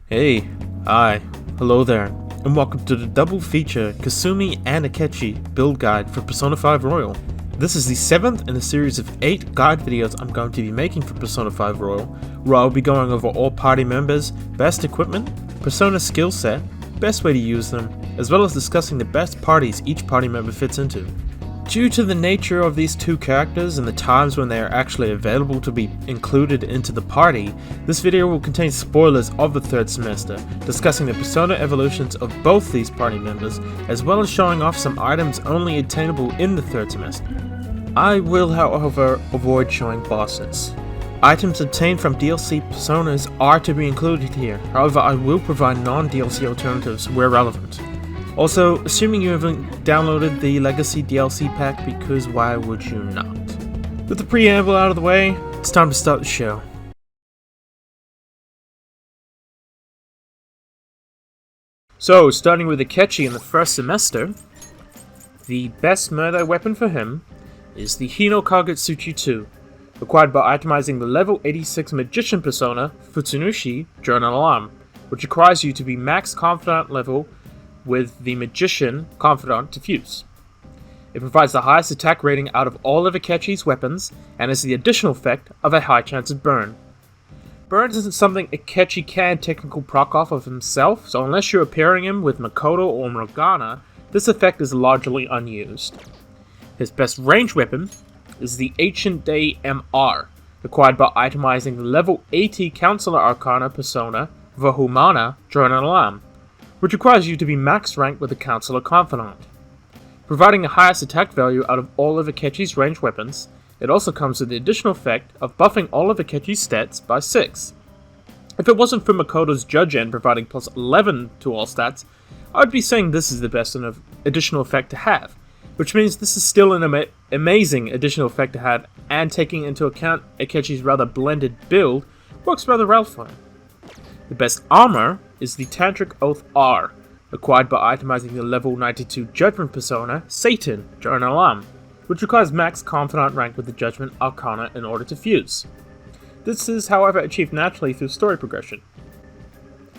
Hey, hi, hello there, and welcome to the double feature Kasumi and Akechi build guide for Persona 5 Royal. This is the 7th in a series of 8 guide videos I'm going to be making for Persona 5 Royal, where I'll be going over all party members, best equipment, Persona skill set, best way to use them, as well as discussing the best parties each party member fits into. Due to the nature of these two characters and the times when they are actually available to be included into the party, this video will contain spoilers of the third semester, discussing the persona evolutions of both these party members, as well as showing off some items only attainable in the third semester. I will, however, avoid showing bosses. Items obtained from DLC personas are to be included here, however I will provide non-DLC alternatives where relevant. Also, assuming you haven't downloaded the Legacy DLC pack, because why would you not? With the preamble out of the way, it's time to start the show. So, starting with Akechi in the first semester, the best melee weapon for him is the Hino Kagetsuchi 2, acquired by itemizing the level 86 Magician persona, Futsunushi, Journal Alarm, which requires you to be max Confidant level with the Magician Confidant to fuse. It provides the highest attack rating out of all of Akechi's weapons, and has the additional effect of a high chance of burn. Burn isn't something Akechi can technically proc off of himself, so unless you're pairing him with Makoto or Morgana, this effect is largely unused. His best range weapon is the Ancient Day MR, acquired by itemizing the level 80 Counselor Arcana persona, Vahumana Journal Alarm, which requires you to be max ranked with the Counselor Confidant. Providing the highest attack value out of all of Akechi's ranged weapons, it also comes with the additional effect of buffing all of Akechi's stats by 6. If it wasn't for Makoto's Judge End providing plus 11 to all stats, I would be saying this is the best additional effect to have, which means this is still an amazing additional effect to have, and taking into account Akechi's rather blended build, works rather well for him. The best armor is the Tantric Oath R, acquired by itemizing the level 92 Judgment persona, Satan, Journal Alarm, which requires max Confidant rank with the Judgment Arcana in order to fuse. This is, however, achieved naturally through story progression.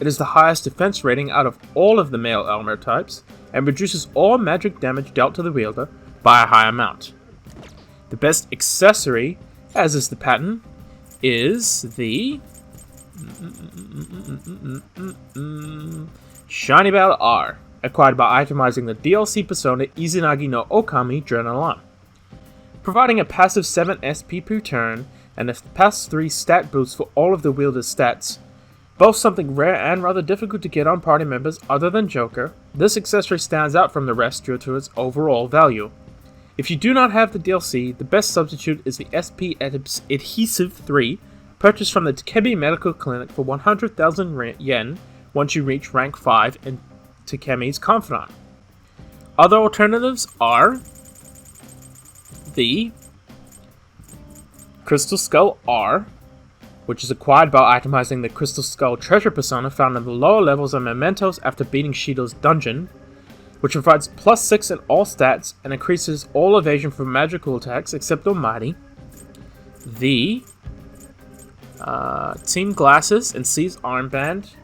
It is the highest defense rating out of all of the male armor types, and reduces all magic damage dealt to the wielder by a high amount. The best accessory, as is the pattern, is the Shiny Bell R, acquired by itemizing the DLC persona Izanagi no Okami Journal Alarm. Providing a passive 7 SP per turn, and a pass 3 stat boost for all of the wielder's stats, both something rare and rather difficult to get on party members other than Joker, this accessory stands out from the rest due to its overall value. If you do not have the DLC, the best substitute is the SP Adhesive 3, purchased from the Takebi Medical Clinic for 100,000 yen once you reach rank 5 in Takemi's Confidant. Other alternatives are the Crystal Skull R, which is acquired by itemizing the Crystal Skull Treasure persona found in the lower levels of Mementos after beating Shido's dungeon, which provides plus 6 in all stats and increases all evasion for magical attacks except Almighty. The Team Glasses and C's Armband,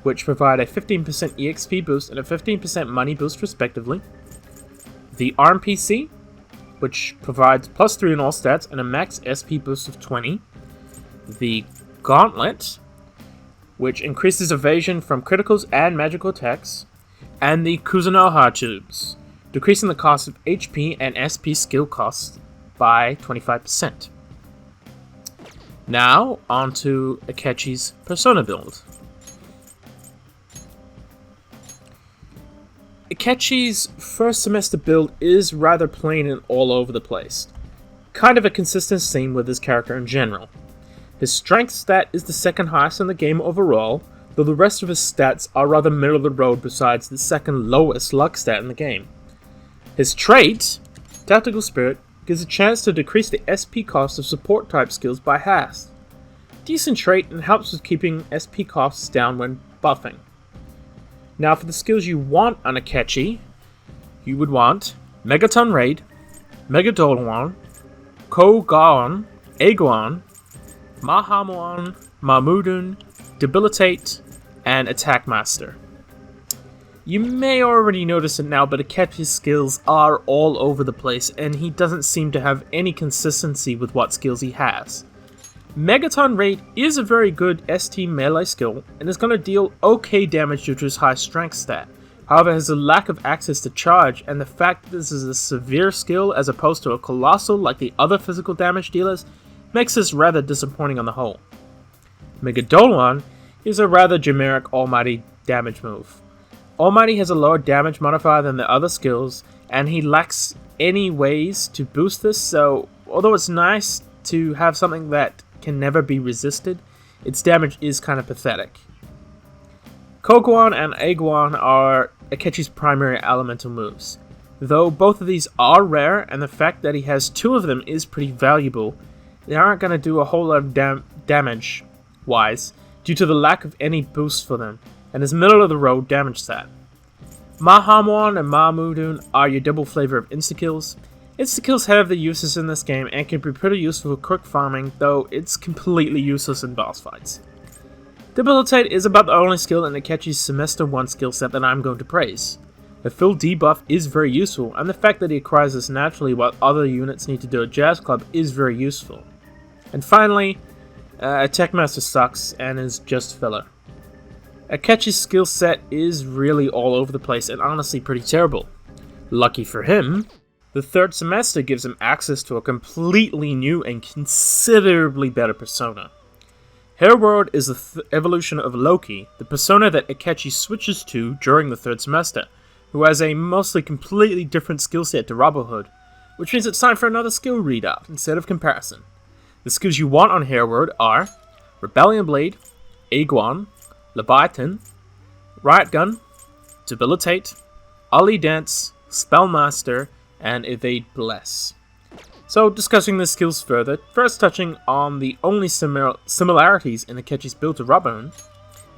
which provide a 15% EXP boost and a 15% money boost respectively. The Arm PC, which provides plus 3 in all stats and a max SP boost of 20. The Gauntlet, which increases evasion from criticals and magical attacks. And the Kuzonoha Tubes, decreasing the cost of HP and SP skill costs by 25%. Now, on to Akechi's persona build. Akechi's first semester build is rather plain and all over the place. Kind of a consistent theme with his character in general. His strength stat is the second highest in the game overall, though the rest of his stats are rather middle of the road besides the second lowest luck stat in the game. His trait, Tactical Spirit, gives a chance to decrease the SP cost of support type skills by half. Decent trait and helps with keeping SP costs down when buffing. Now for the skills you want on Akechi, you would want Megaton Raid, Megadolwan, Kogaon, Aguan, Mahamuan, Mahmudun, Debilitate, and Attack Master. You may already notice it now, but Akechi's skills are all over the place, and he doesn't seem to have any consistency with what skills he has. Megaton Raid is a very good ST melee skill, and is going to deal okay damage due to his high strength stat. However, his lack of access to charge, and the fact that this is a severe skill as opposed to a colossal like the other physical damage dealers, makes this rather disappointing on the whole. Megadolon is a rather generic almighty damage move. Almighty has a lower damage modifier than the other skills, and he lacks any ways to boost this, so although it's nice to have something that can never be resisted, its damage is kind of pathetic. Koguan and Aguan are Akechi's primary elemental moves. Though both of these are rare, and the fact that he has two of them is pretty valuable, they aren't going to do a whole lot of damage-wise, due to the lack of any boost for them, and his middle-of-the-road damage stat. Mahamon and Mahmudun are your double flavor of insta-kills. Insta-kills have their uses in this game, and can be pretty useful for quick farming, though it's completely useless in boss fights. Debilitate is about the only skill in Akechi's Semester 1 skill set that I'm going to praise. The full debuff is very useful, and the fact that he acquires this naturally while other units need to do a Jazz Club is very useful. And finally, Attack Master sucks and is just filler. Akechi's skill set is really all over the place and honestly pretty terrible. Lucky for him, the third semester gives him access to a completely new and considerably better persona. Hereward is the evolution of Loki, the persona that Akechi switches to during the third semester, who has a mostly completely different skill set to Robberhood, which means it's time for another skill readout instead of comparison. The skills you want on Hereward are Rebellion Blade, Aguan, Leviathan, Riot Gun, Debilitate, Ali Dance, Spellmaster, and Evade Bless. So, discussing the skills further, first touching on the only similarities in Akechi's build to Robin,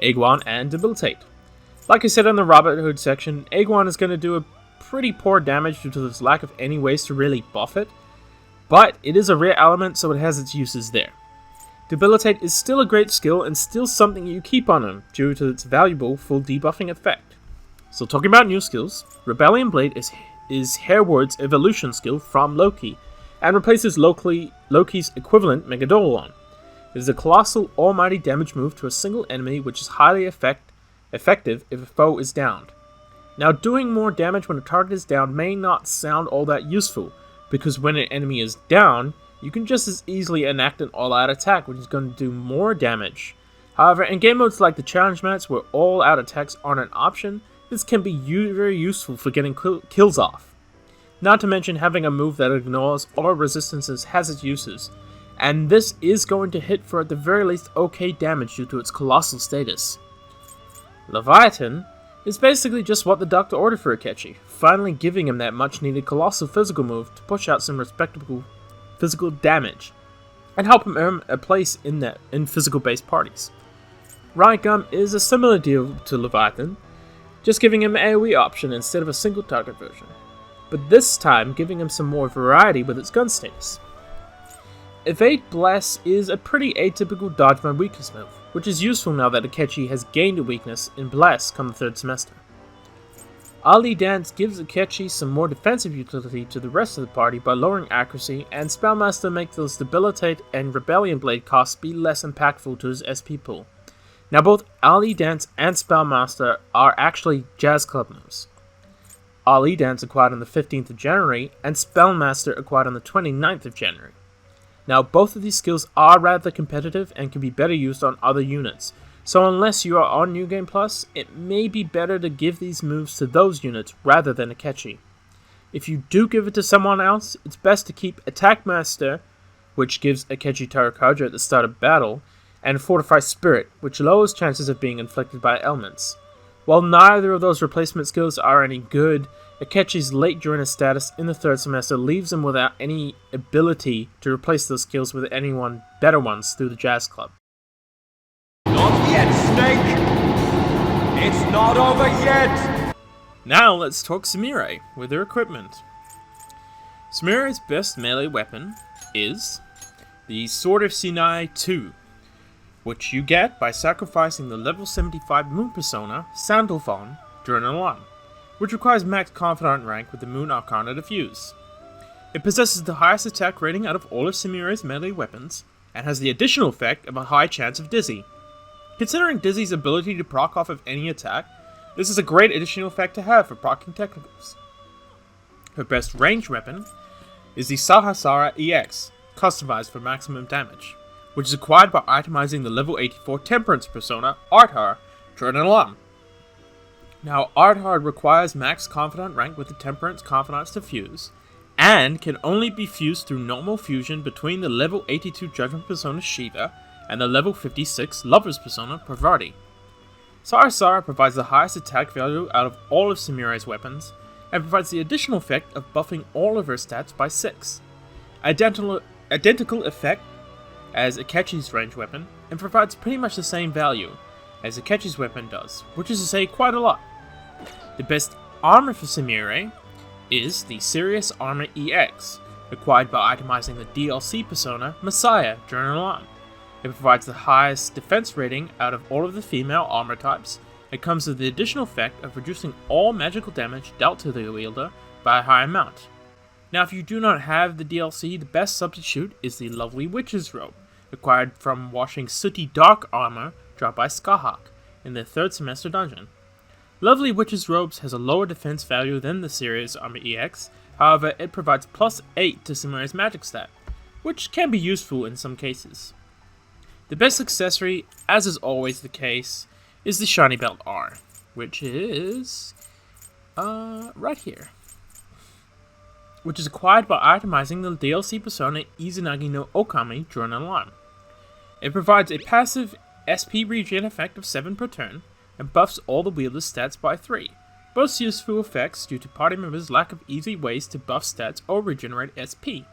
Aguan and Debilitate. Like I said in the Robin Hood section, Aguan is going to do a pretty poor damage due to this lack of any ways to really buff it, but it is a rare element so it has its uses there. Debilitate is still a great skill and still something you keep on him due to its valuable full debuffing effect. So talking about new skills, Rebellion Blade is Hereward's evolution skill from Loki, and replaces Loki's equivalent Megadolon. It is a colossal almighty damage move to a single enemy which is highly effective if a foe is downed. Now doing more damage when a target is down may not sound all that useful, because when an enemy is down, you can just as easily enact an all-out attack which is going to do more damage. However, in game modes like the challenge mats where all-out attacks aren't an option, this can be very useful for getting kills off. Not to mention having a move that ignores all resistances has its uses, and this is going to hit for at the very least okay damage due to its colossal status. Leviathan is basically just what the doctor ordered for Akechi, finally giving him that much needed colossal physical move to push out some respectable physical damage, and help him earn a place in physical based parties. Riot Gun is a similar deal to Leviathan, just giving him an AoE option instead of a single target version, but this time giving him some more variety with its gun status. Evade Bless is a pretty atypical dodge my weakness move, which is useful now that Akechi has gained a weakness in Bless come the third semester. Ali Dance gives Akechi some more defensive utility to the rest of the party by lowering accuracy, and Spellmaster makes those Debilitate and Rebellion Blade costs be less impactful to his SP pool. Now both Ali Dance and Spellmaster are actually Jazz Club moves. Ali Dance acquired on the 15th of January, and Spellmaster acquired on the 29th of January. Now both of these skills are rather competitive and can be better used on other units, so unless you are on New Game Plus, it may be better to give these moves to those units rather than Akechi. If you do give it to someone else, it's best to keep Attack Master, which gives Akechi Tarakaja at the start of battle, and Fortify Spirit, which lowers chances of being inflicted by elements. While neither of those replacement skills are any good, Akechi's late joiner status in the third semester leaves him without any ability to replace those skills with anyone better ones through the Jazz Club. Not yet, Snake! It's not over yet! Now let's talk Sumire with her equipment. Sumire's best melee weapon is the Sword of Sinai 2, which you get by sacrificing the level 75 Moon Persona, Sandalphon, during an alarm, which requires max Confidant rank with the Moon Arcana to fuse. It possesses the highest attack rating out of all of Sumiere's melee weapons, and has the additional effect of a high chance of Dizzy. Considering Dizzy's ability to proc off of any attack, this is a great additional effect to have for proccing technicals. Her best ranged weapon is the Sahasrara EX, customized for maximum damage, which is acquired by itemizing the level 84 Temperance persona, Ardhar, during an alarm. Now, Ardhar requires max Confidant rank with the Temperance Confidants to fuse, and can only be fused through normal fusion between the level 82 Judgment persona Shiva and the level 56 Lover's persona Parvati. Sahasrara provides the highest attack value out of all of Sumiere's weapons, and provides the additional effect of buffing all of her stats by 6. Identical effect as Akechi's ranged weapon, and provides pretty much the same value as Akechi's weapon does, which is to say quite a lot. The best armor for Sumiere is the Serious Armor EX, acquired by itemizing the DLC persona Messiah during an alarm. It provides the highest defense rating out of all of the female armor types. It comes with the additional effect of reducing all magical damage dealt to the wielder by a high amount. Now, if you do not have the DLC, the best substitute is the Lovely Witch's Robe, acquired from washing Sooty Dark Armor dropped by Skahawk in the 3rd semester dungeon. Lovely Witch's Robes has a lower defense value than the Serious Armor EX, however it provides plus 8 to Sumiere's magic stat, which can be useful in some cases. The best accessory, as is always the case, is the Shiny Belt R, which is right here. Which is acquired by itemizing the DLC persona Izanagi no Okami during an alarm. It provides a passive SP regen effect of 7 per turn, and buffs all the wielder's stats by 3, both useful effects due to party members' lack of easy ways to buff stats or regenerate SP.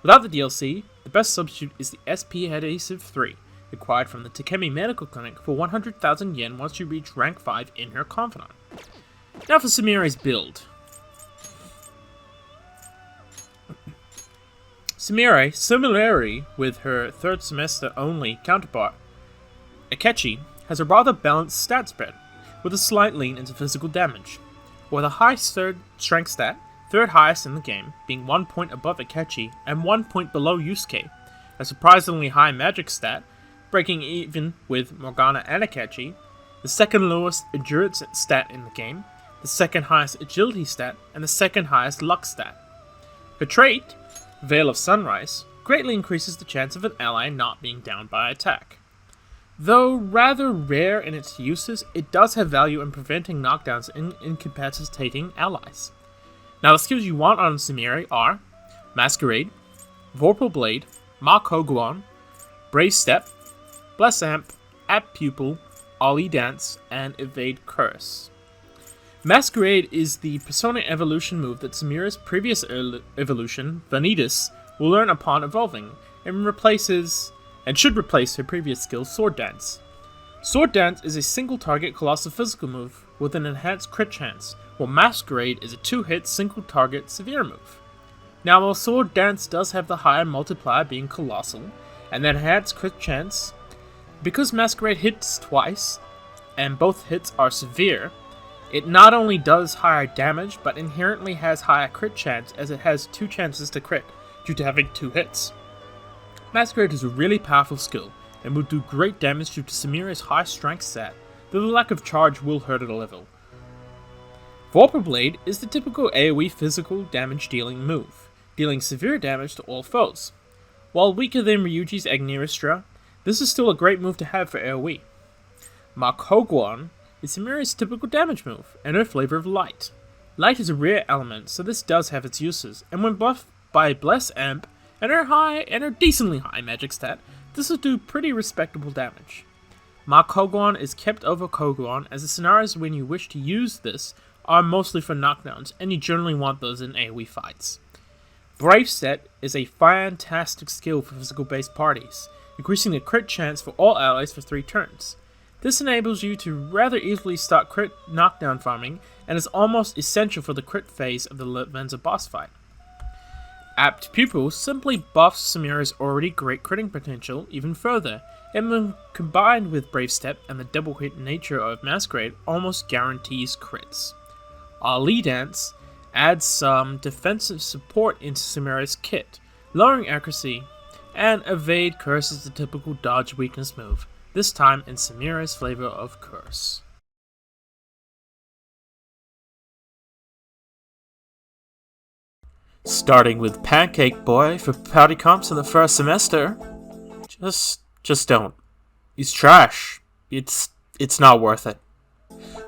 Without the DLC, the best substitute is the SP Adhesive 3, acquired from the Takemi Medical Clinic for 100,000 yen once you reach rank 5 in her Confidant. Now for Sumiere's build. Sumiere, similarly with her 3rd semester only counterpart, Akechi, has a rather balanced stat spread, with a slight lean into physical damage. With a high 3rd strength stat, 3rd highest in the game, being 1 point above Akechi and 1 point below Yusuke, a surprisingly high magic stat, breaking even with Morgana and Akechi, the 2nd lowest endurance stat in the game, the 2nd highest agility stat, and the 2nd highest luck stat. Her trait, Veil of Sunrise, greatly increases the chance of an ally not being downed by attack. Though rather rare in its uses, it does have value in preventing knockdowns and incapacitating allies. Now the skills you want on Sumiere are Masquerade, Vorpal Blade, Mach Hoguan, Brave Step, Bless Amp, Apt Pupil, Ollie Dance, and Evade Curse. Masquerade is the Persona evolution move that Sumiere's previous evolution, Vanitas, will learn upon evolving, and should replace her previous skill, Sword Dance. Sword Dance is a single-target colossal physical move with an enhanced crit chance, while Masquerade is a 2-hit single-target severe move. Now, while Sword Dance does have the higher multiplier being colossal, and the enhanced crit chance, because Masquerade hits twice, and both hits are severe, it not only does higher damage, but inherently has higher crit chance as it has 2 chances to crit, due to having 2 hits. Masquerade is a really powerful skill, and will do great damage due to Sumiere's high strength stat, though the lack of charge will hurt it a little. Vorpal Blade is the typical AoE physical damage dealing move, dealing severe damage to all foes. While weaker than Ryuji's Agniristra, this is still a great move to have for AoE. Mach Hoguan is Sumiere's typical damage move, and her flavor of light. Light is a rare element, so this does have its uses, and when buffed by Bless Amp and her decently high magic stat, this will do pretty respectable damage. Mach Hoguan is kept over Koguan, as the scenarios when you wish to use this are mostly for knockdowns, and you generally want those in AoE fights. Brave Set is a fantastic skill for physical based parties, increasing the crit chance for all allies for 3 turns. This enables you to rather easily start crit knockdown farming, and is almost essential for the crit phase of the Lavenza boss fight. Apt Pupil simply buffs Sumiere's already great critting potential even further, and when combined with Brave Step and the double hit nature of Masquerade, almost guarantees crits. Ali Dance adds some defensive support into Sumire's kit, lowering accuracy, and Evade Curse is the typical dodge weakness move, this time in Sumire's flavor of Curse. Starting with Pancake Boy for party comps in the first semester, just don't. He's trash. It's not worth it.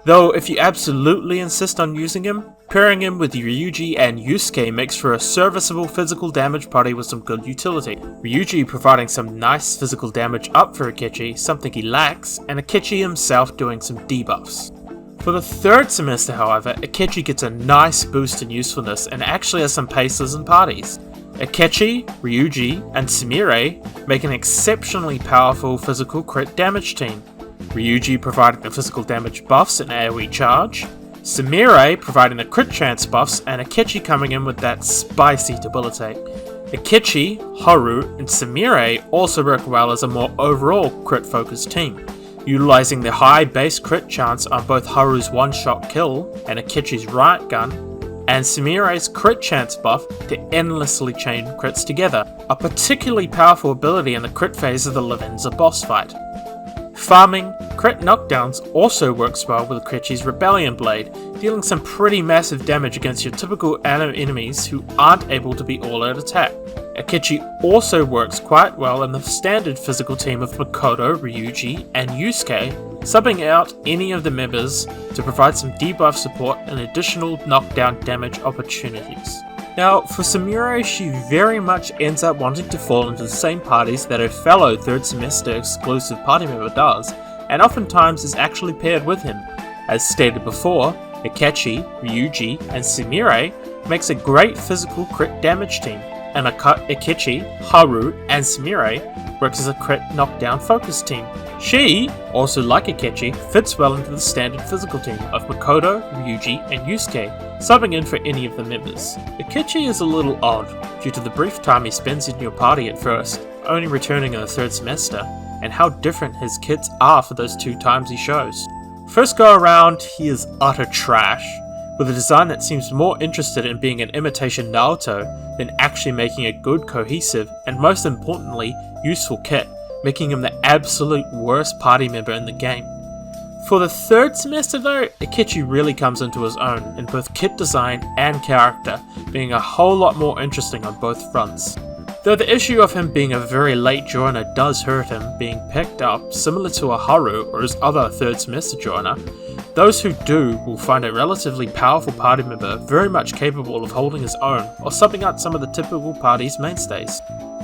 Though if you absolutely insist on using him, pairing him with Ryuji and Yusuke makes for a serviceable physical damage party with some good utility. Ryuji providing some nice physical damage up for Akechi, something he lacks, and Akechi himself doing some debuffs. For the third semester, however, Akechi gets a nice boost in usefulness and actually has some paces and parties. Akechi, Ryuji, and Sumire make an exceptionally powerful physical crit damage team. Ryuji providing the physical damage buffs and AoE charge, Sumire providing the crit chance buffs, and Akechi coming in with that spicy debilitate. Akechi, Haru, and Sumire also work well as a more overall crit focused team, utilizing the high base crit chance on both Haru's one-shot kill and Akechi's riot gun, and Sumire's crit chance buff to endlessly chain crits together, a particularly powerful ability in the crit phase of the Lavenza boss fight. Farming crit knockdowns also works well with Akechi's Rebellion Blade, dealing some pretty massive damage against your typical enemies who aren't able to be all-out attack. Akechi also works quite well in the standard physical team of Makoto, Ryuji, and Yusuke, subbing out any of the members to provide some debuff support and additional knockdown damage opportunities. Now, for Sumire, she very much ends up wanting to fall into the same parties that her fellow third semester exclusive party member does, and oftentimes is actually paired with him. As stated before, Akechi, Ryuji, and Sumire makes a great physical crit damage team, and Akechi, Haru, and Sumire works as a crit knockdown focus team. She, also like Akechi, fits well into the standard physical team of Makoto, Ryuji, and Yusuke, subbing in for any of the members. Akechi is a little odd, due to the brief time he spends in your party at first, only returning in the third semester, and how different his kits are for those 2 times he shows. First go around, he is utter trash, with a design that seems more interested in being an imitation Naruto than actually making a good, cohesive, and most importantly, useful kit, making him the absolute worst party member in the game. For the third semester though, Akechi really comes into his own in both kit design and character, being a whole lot more interesting on both fronts. Though the issue of him being a very late joiner does hurt him being picked up, similar to a Haru or his other third semester joiner, those who do will find a relatively powerful party member very much capable of holding his own or subbing out some of the typical party's mainstays.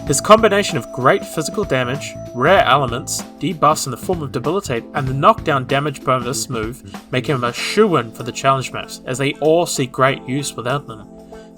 His combination of great physical damage, rare elements, debuffs in the form of debilitate, and the knockdown damage bonus move make him a shoo-in for the challenge maps, as they all see great use without them.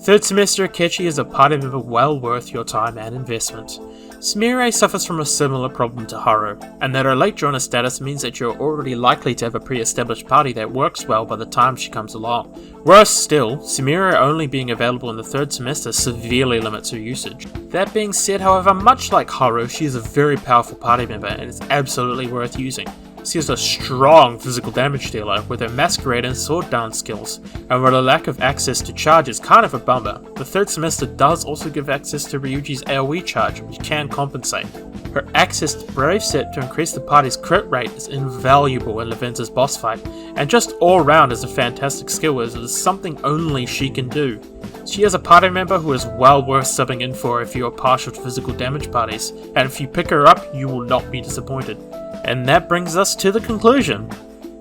Third semester Akechi is a party member well worth your time and investment. Sumire suffers from a similar problem to Haru, and that her late joiner status means that you're already likely to have a pre-established party that works well by the time she comes along. Worse still, Sumire only being available in the third semester severely limits her usage. That being said, however, much like Haru, she is a very powerful party member and is absolutely worth using. She is a strong physical damage dealer with her Masquerade and Sword Dance skills, and with a lack of access to charge is kind of a bummer. The third semester does also give access to Ryuji's AoE charge, which can compensate. Her access to Brave Set to increase the party's crit rate is invaluable in Lavenza's boss fight, and just all round is a fantastic skill as it is something only she can do. She is a party member who is well worth subbing in for if you are partial to physical damage parties, and if you pick her up, you will not be disappointed. And that brings us to the conclusion.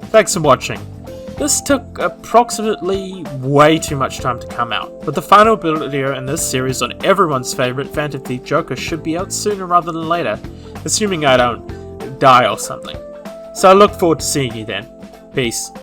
Thanks for watching. This took approximately way too much time to come out, but the final video in this series on everyone's favourite Phantom Thief Joker should be out sooner rather than later, assuming I don't die or something. So I look forward to seeing you then. Peace.